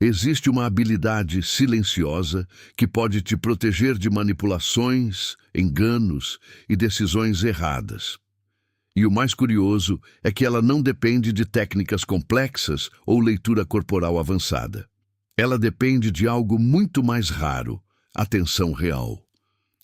Existe uma habilidade silenciosa que pode te proteger de manipulações, enganos e decisões erradas. E o mais curioso é que ela não depende de técnicas complexas ou leitura corporal avançada. Ela depende de algo muito mais raro: atenção real.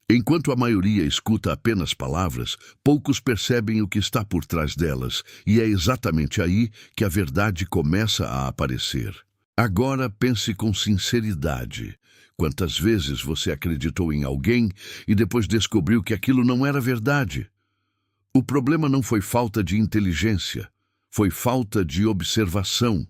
Enquanto a maioria escuta apenas palavras, poucos percebem o que está por trás delas, e é exatamente aí que a verdade começa a aparecer. Agora pense com sinceridade. Quantas vezes você acreditou em alguém e depois descobriu que aquilo não era verdade? O problema não foi falta de inteligência, foi falta de observação,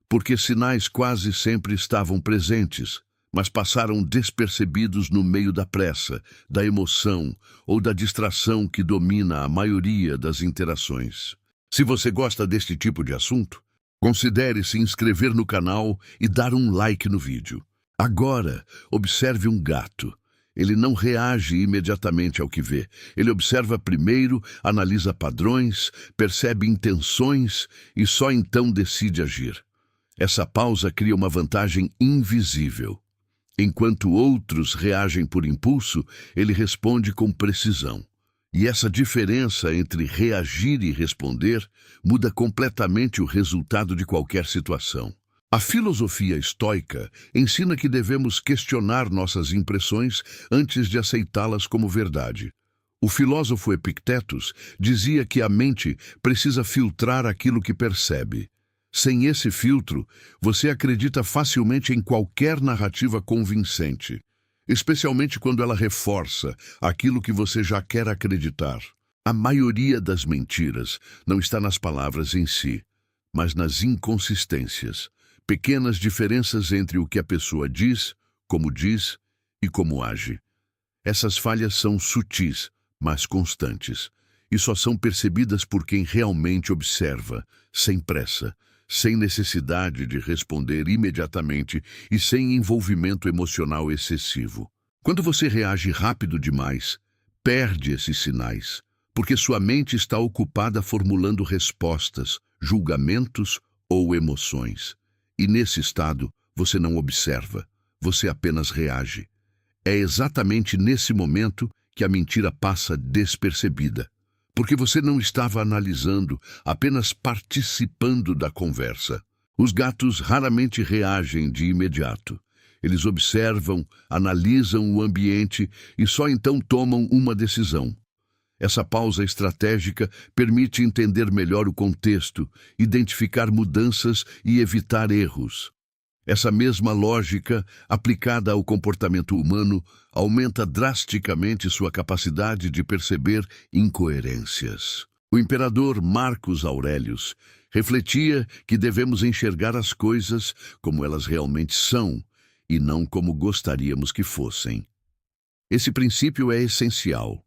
porque sinais quase sempre estavam presentes, mas passaram despercebidos no meio da pressa, da emoção ou da distração que domina a maioria das interações. Se você gosta deste tipo de assunto, considere se inscrever no canal e dar um like no vídeo. Agora, observe um gato. Ele não reage imediatamente ao que vê. Ele observa primeiro, analisa padrões, percebe intenções e só então decide agir. Essa pausa cria uma vantagem invisível. Enquanto outros reagem por impulso, ele responde com precisão. E essa diferença entre reagir e responder muda completamente o resultado de qualquer situação. A filosofia estoica ensina que devemos questionar nossas impressões antes de aceitá-las como verdade. O filósofo Epictetus dizia que a mente precisa filtrar aquilo que percebe. Sem esse filtro, você acredita facilmente em qualquer narrativa convincente, especialmente quando ela reforça aquilo que você já quer acreditar. A maioria das mentiras não está nas palavras em si, mas nas inconsistências. Pequenas diferenças entre o que a pessoa diz e como age. Essas falhas são sutis, mas constantes, e só são percebidas por quem realmente observa, sem pressa, sem necessidade de responder imediatamente e sem envolvimento emocional excessivo. Quando você reage rápido demais, perde esses sinais, porque sua mente está ocupada formulando respostas, julgamentos ou emoções. E nesse estado, você não observa, você apenas reage. É exatamente nesse momento que a mentira passa despercebida, porque você não estava analisando, apenas participando da conversa. Os gatos raramente reagem de imediato. Eles observam, analisam o ambiente e só então tomam uma decisão. Essa pausa estratégica permite entender melhor o contexto, identificar mudanças e evitar erros. Essa mesma lógica, aplicada ao comportamento humano, aumenta drasticamente sua capacidade de perceber incoerências. O imperador Marcus Aurelius refletia que devemos enxergar as coisas como elas realmente são e não como gostaríamos que fossem. Esse princípio é essencial.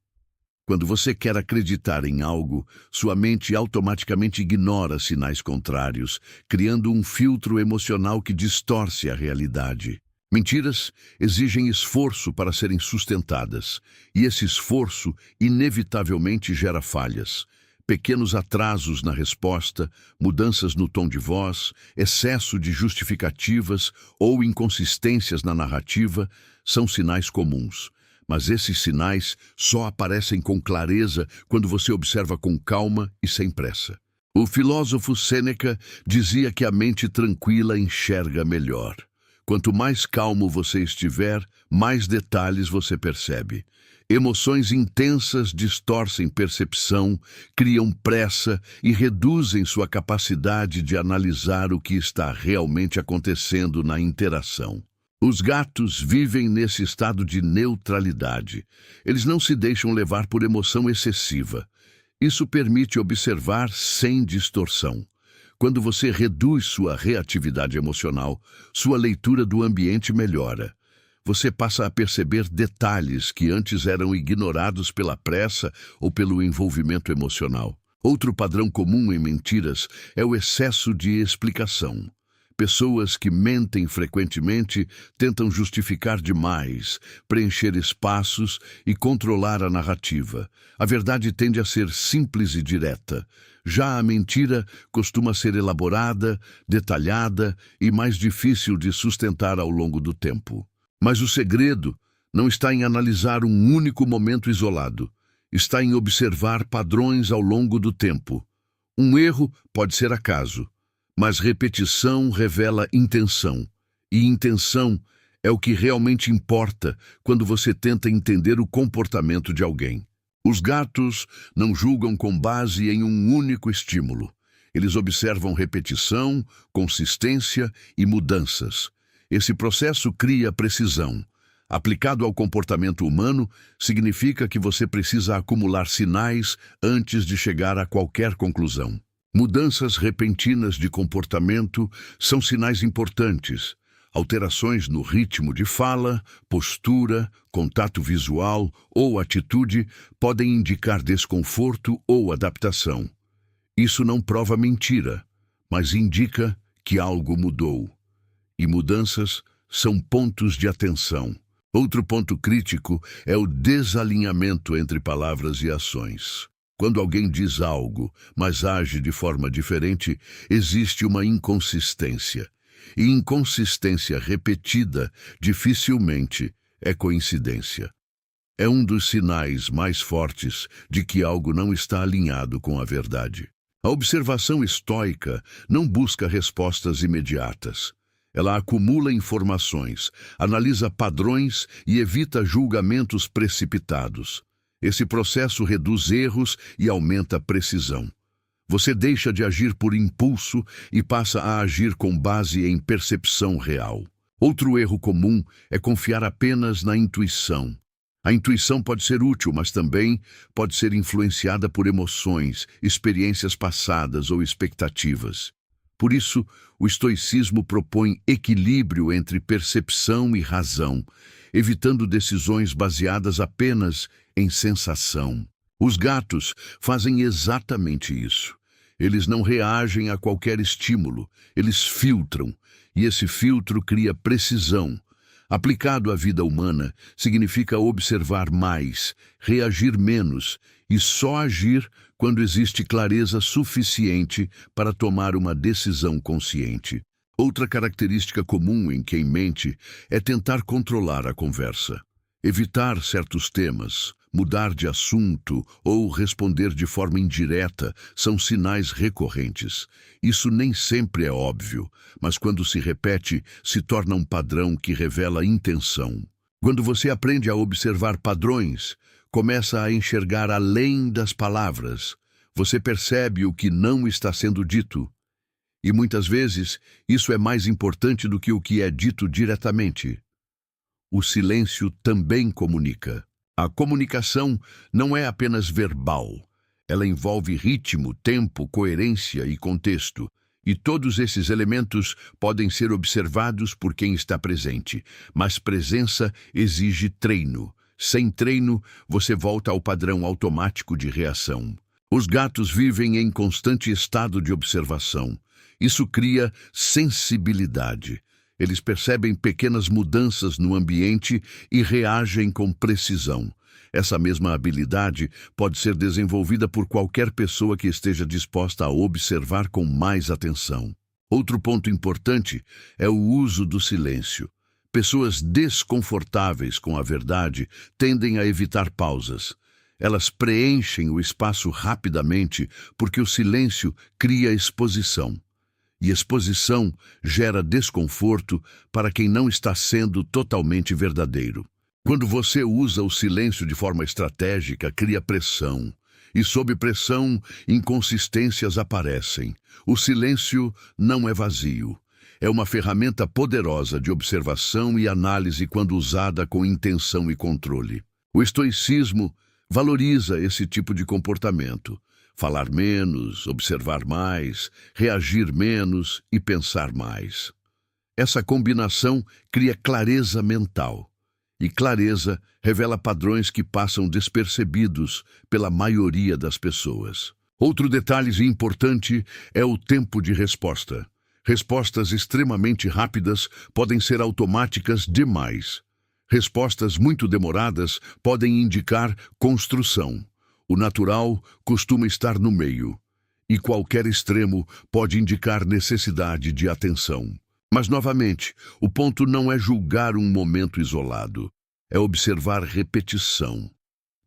Quando você quer acreditar em algo, sua mente automaticamente ignora sinais contrários, criando um filtro emocional que distorce a realidade. Mentiras exigem esforço para serem sustentadas, e esse esforço inevitavelmente gera falhas. Pequenos atrasos na resposta, mudanças no tom de voz, excesso de justificativas ou inconsistências na narrativa são sinais comuns. Mas esses sinais só aparecem com clareza quando você observa com calma e sem pressa. O filósofo Sêneca dizia que a mente tranquila enxerga melhor. Quanto mais calmo você estiver, mais detalhes você percebe. Emoções intensas distorcem percepção, criam pressa e reduzem sua capacidade de analisar o que está realmente acontecendo na interação. Os gatos vivem nesse estado de neutralidade. Eles não se deixam levar por emoção excessiva. Isso permite observar sem distorção. Quando você reduz sua reatividade emocional, sua leitura do ambiente melhora. Você passa a perceber detalhes que antes eram ignorados pela pressa ou pelo envolvimento emocional. Outro padrão comum em mentiras é o excesso de explicação. Pessoas que mentem frequentemente tentam justificar demais, preencher espaços e controlar a narrativa. A verdade tende a ser simples e direta. Já a mentira costuma ser elaborada, detalhada e mais difícil de sustentar ao longo do tempo. Mas o segredo não está em analisar um único momento isolado, está em observar padrões ao longo do tempo. Um erro pode ser acaso, mas repetição revela intenção. E intenção é o que realmente importa quando você tenta entender o comportamento de alguém. Os gatos não julgam com base em um único estímulo. Eles observam repetição, consistência e mudanças. Esse processo cria precisão. Aplicado ao comportamento humano, significa que você precisa acumular sinais antes de chegar a qualquer conclusão. Mudanças repentinas de comportamento são sinais importantes. Alterações no ritmo de fala, postura, contato visual ou atitude podem indicar desconforto ou adaptação. Isso não prova mentira, mas indica que algo mudou. E mudanças são pontos de atenção. Outro ponto crítico é o desalinhamento entre palavras e ações. Quando alguém diz algo, mas age de forma diferente, existe uma inconsistência. E inconsistência repetida dificilmente é coincidência. É um dos sinais mais fortes de que algo não está alinhado com a verdade. A observação estoica não busca respostas imediatas. Ela acumula informações, analisa padrões e evita julgamentos precipitados. Esse processo reduz erros e aumenta a precisão. Você deixa de agir por impulso e passa a agir com base em percepção real. Outro erro comum é confiar apenas na intuição. A intuição pode ser útil, mas também pode ser influenciada por emoções, experiências passadas ou expectativas. Por isso, o estoicismo propõe equilíbrio entre percepção e razão, evitando decisões baseadas apenas em sensação. Os gatos fazem exatamente isso. Eles não reagem a qualquer estímulo, eles filtram, e esse filtro cria precisão. Aplicado à vida humana, significa observar mais, reagir menos e só agir quando existe clareza suficiente para tomar uma decisão consciente. Outra característica comum em quem mente é tentar controlar a conversa. Evitar certos temas, mudar de assunto ou responder de forma indireta são sinais recorrentes. Isso nem sempre é óbvio, mas quando se repete, se torna um padrão que revela intenção. Quando você aprende a observar padrões, começa a enxergar além das palavras. Você percebe o que não está sendo dito. E muitas vezes, isso é mais importante do que o que é dito diretamente. O silêncio também comunica. A comunicação não é apenas verbal. Ela envolve ritmo, tempo, coerência e contexto. E todos esses elementos podem ser observados por quem está presente. Mas presença exige treino. Sem treino, você volta ao padrão automático de reação. Os gatos vivem em constante estado de observação. Isso cria sensibilidade. Eles percebem pequenas mudanças no ambiente e reagem com precisão. Essa mesma habilidade pode ser desenvolvida por qualquer pessoa que esteja disposta a observar com mais atenção. Outro ponto importante é o uso do silêncio. Pessoas desconfortáveis com a verdade tendem a evitar pausas. Elas preenchem o espaço rapidamente porque o silêncio cria exposição. E exposição gera desconforto para quem não está sendo totalmente verdadeiro. Quando você usa o silêncio de forma estratégica, cria pressão. E sob pressão, inconsistências aparecem. O silêncio não é vazio. É uma ferramenta poderosa de observação e análise quando usada com intenção e controle. O estoicismo valoriza esse tipo de comportamento. Falar menos, observar mais, reagir menos e pensar mais. Essa combinação cria clareza mental. E clareza revela padrões que passam despercebidos pela maioria das pessoas. Outro detalhe importante é o tempo de resposta. Respostas extremamente rápidas podem ser automáticas demais. Respostas muito demoradas podem indicar construção. O natural costuma estar no meio. e qualquer extremo pode indicar necessidade de atenção. Mas, novamente, o ponto não é julgar um momento isolado, é observar repetição.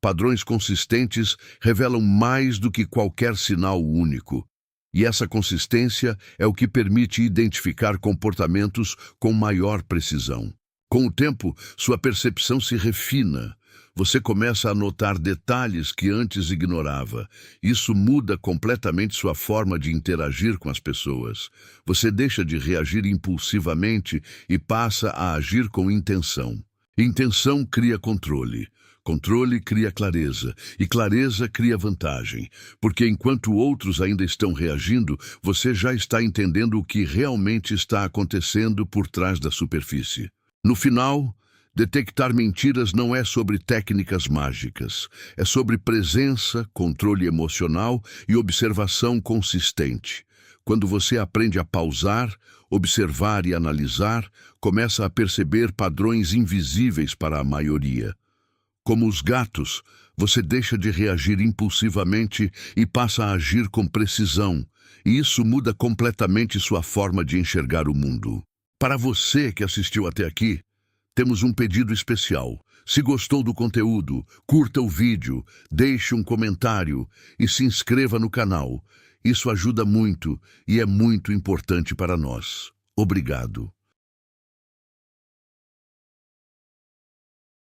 Padrões consistentes revelam mais do que qualquer sinal único, e essa consistência é o que permite identificar comportamentos com maior precisão. Com o tempo, sua percepção se refina. Você começa a notar detalhes que antes ignorava. Isso muda completamente sua forma de interagir com as pessoas. Você deixa de reagir impulsivamente e passa a agir com intenção. Intenção cria controle. Controle cria clareza, e clareza cria vantagem, porque enquanto outros ainda estão reagindo, você já está entendendo o que realmente está acontecendo por trás da superfície. No final, detectar mentiras não é sobre técnicas mágicas, é sobre presença, controle emocional e observação consistente. Quando você aprende a pausar, observar e analisar, começa a perceber padrões invisíveis para a maioria. Como os gatos, você deixa de reagir impulsivamente e passa a agir com precisão, e isso muda completamente sua forma de enxergar o mundo. Para você que assistiu até aqui, temos um pedido especial. Se gostou do conteúdo, curta o vídeo, deixe um comentário e se inscreva no canal. Isso ajuda muito e é muito importante para nós. Obrigado.